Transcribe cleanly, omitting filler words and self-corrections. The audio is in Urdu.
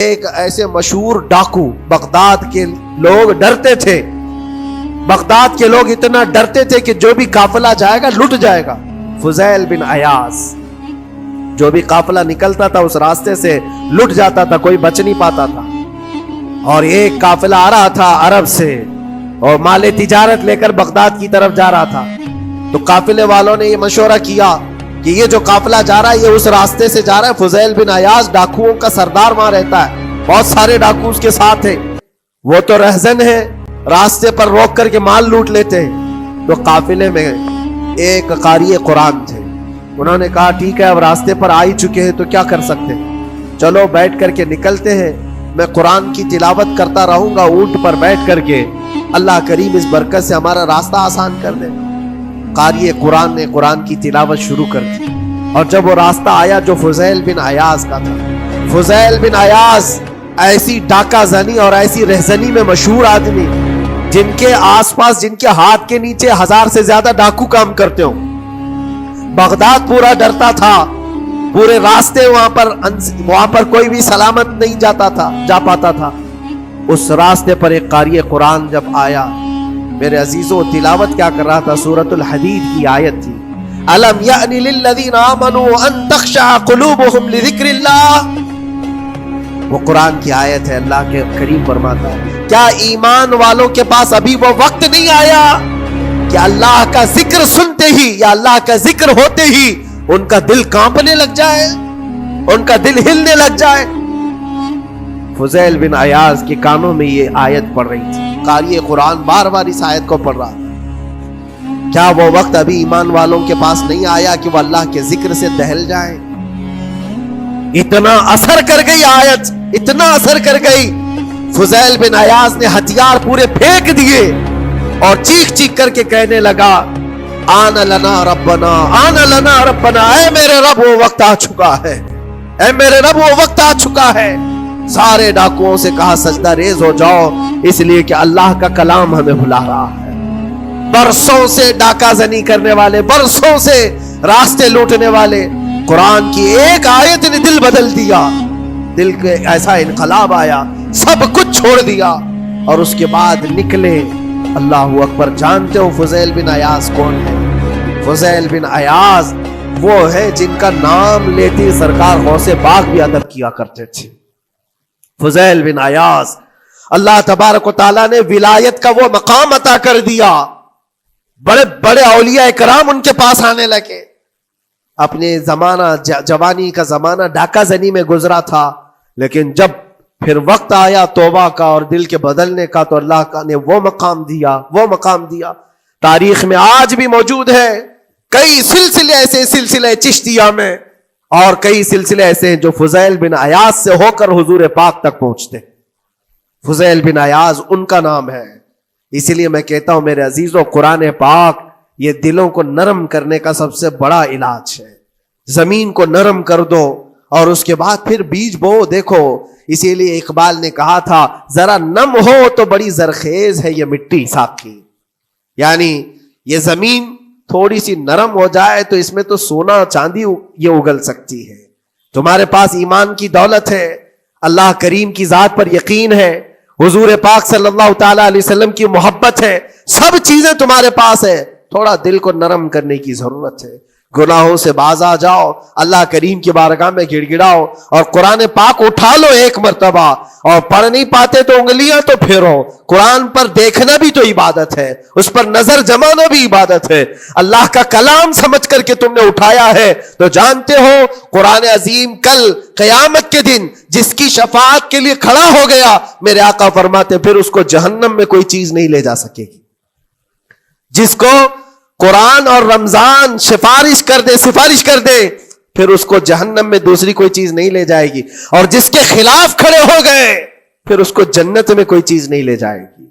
ایک ایسے مشہور ڈاکو، بغداد کے لوگ ڈرتے تھے، بغداد کے لوگ اتنا ڈرتے تھے کہ جو بھی قافلہ جائے گا لٹ جائے گا۔ فضیل بن عیاض، جو بھی قافلہ نکلتا تھا اس راستے سے لٹ جاتا تھا، کوئی بچ نہیں پاتا تھا۔ اور ایک قافلہ آ رہا تھا عرب سے اور مال تجارت لے کر بغداد کی طرف جا رہا تھا، تو قافلے والوں نے یہ مشورہ کیا کہ یہ جو قافلہ جا رہا ہے یہ اس راستے سے جا رہا ہے، فضیل بن عیاض ڈاکوؤں کا سردار وہاں رہتا ہے، بہت سارے ڈاکو اس کے ساتھ ہیں، وہ تو رہزن ہے، راستے پر روک کر کے مال لوٹ لیتے ہیں۔ تو قافلے میں ایک قاری قرآن تھے، انہوں نے کہا ٹھیک ہے اب راستے پر آ ہی چکے ہیں تو کیا کر سکتے ہیں، چلو بیٹھ کر کے نکلتے ہیں، میں قرآن کی تلاوت کرتا رہوں گا اونٹ پر بیٹھ کر کے، اللہ کریم اس برکت سے ہمارا راستہ آسان کر دے۔ قاری قرآن نے قرآن کی تلاوت شروع کر دی، اور جب وہ راستہ آیا جو فضیل بن عیاض کا تھا، فضیل بن عیاض ایسی ڈاکہ زنی اور ایسی رہزنی میں مشہور آدمی، جن کے آس پاس، جن کے ہاتھ کے نیچے 1000 سے زیادہ ڈاکو کام کرتے ہوں، بغداد پورا ڈرتا تھا، پورے راستے وہاں پر کوئی بھی سلامت نہیں جا پاتا تھا۔ اس راستے پر ایک قاری قرآن جب آیا، میرے عزیزوں تلاوت کیا کر رہا تھا، سورۃ الحدید کی آیت تھی، الم یأن للذین آمنوا ان تخشع قلوبهم لذکر اللہ، وہ قرآن کی آیت ہے۔ اللہ کے کریم فرماتا ہے کیا ایمان والوں کے پاس ابھی وہ وقت نہیں آیا کہ اللہ کا ذکر سنتے ہی یا اللہ کا ذکر ہوتے ہی ان کا دل کانپنے لگ جائے، ان کا دل ہلنے لگ جائے۔ فضیل بن عیاض کے کانوں میں یہ آیت پڑھ رہی تھی، قاری قرآن بار بار اس آیت کو پڑھ رہا تھا، کیا وہ وقت ابھی ایمان والوں کے پاس نہیں آیا کہ وہ اللہ کے ذکر سے دہل جائیں؟ اتنا اثر کر گئی آیت، اتنا اثر کر گئی، فضیل بن عیاض نے ہتھیار پورے پھینک دیے اور چیخ چیخ کر کے کہنے لگا آن لنا ربنا، آن لنا ربنا، اے میرے رب وہ وقت آ چکا ہے، اے میرے رب وہ وقت آ چکا ہے۔ سارے ڈاکوؤں سے کہا سجدہ ریز ہو جاؤ، اس لیے کہ اللہ کا کلام ہمیں بلا رہا ہے۔ برسوں سے ڈاکہ زنی کرنے والے، برسوں سے راستے لوٹنے والے، قرآن کی ایک آیت نے دل بدل دیا، دل کے ایسا انقلاب آیا، سب کچھ چھوڑ دیا اور اس کے بعد نکلے۔ اللہ اکبر۔ جانتے ہو فضیل بن عیاض کون ہے؟ فضیل بن عیاض وہ ہے جن کا نام لیتے سرکار غوث پاک بھی ادب کیا کرتے تھے۔ فضیل بن عیاض، اللہ تبارک و تعالیٰ نے ولایت کا وہ مقام عطا کر دیا، بڑے بڑے اولیاء کرام ان کے پاس آنے لگے۔ اپنے زمانہ، جوانی کا زمانہ ڈاکہ زنی میں گزرا تھا، لیکن جب پھر وقت آیا توبہ کا اور دل کے بدلنے کا تو اللہ نے وہ مقام دیا، تاریخ میں آج بھی موجود ہے۔ کئی سلسلے ایسے، سلسلے چشتیہ میں، اور کئی سلسلے ایسے ہیں جو فضیل بن عیاض سے ہو کر حضور پاک تک پہنچتے۔ فضیل بن عیاض ان کا نام ہے۔ اسی لیے میں کہتا ہوں میرے عزیزوں، قرآن پاک یہ دلوں کو نرم کرنے کا سب سے بڑا علاج ہے۔ زمین کو نرم کر دو اور اس کے بعد پھر بیج بو۔ دیکھو اسی لیے اقبال نے کہا تھا ذرا نم ہو تو بڑی زرخیز ہے یہ مٹی ساقی، یعنی یہ زمین تھوڑی سی نرم ہو جائے تو اس میں تو سونا چاندی یہ اگل سکتی ہے۔ تمہارے پاس ایمان کی دولت ہے، اللہ کریم کی ذات پر یقین ہے، حضور پاک صلی اللہ تعالی علیہ وسلم کی محبت ہے، سب چیزیں تمہارے پاس ہے، تھوڑا دل کو نرم کرنے کی ضرورت ہے۔ گناہوں سے باز آ جاؤ، اللہ کریم کی بارگاہ میں گڑ گڑاؤ اور قرآن پاک اٹھا لو ایک مرتبہ، اور پڑھ نہیں پاتے تو انگلیاں تو پھیرو۔ قرآن پر دیکھنا بھی تو عبادت ہے، اس پر نظر جمانا بھی عبادت ہے۔ اللہ کا کلام سمجھ کر کے تم نے اٹھایا ہے تو جانتے ہو قرآن عظیم کل قیامت کے دن جس کی شفاعت کے لیے کھڑا ہو گیا، میرے آقا فرماتے پھر اس کو جہنم میں کوئی چیز نہیں لے جا سکے گی۔ جس کو قرآن اور رمضان سفارش کر دے پھر اس کو جہنم میں دوسری کوئی چیز نہیں لے جائے گی، اور جس کے خلاف کھڑے ہو گئے پھر اس کو جنت میں کوئی چیز نہیں لے جائے گی۔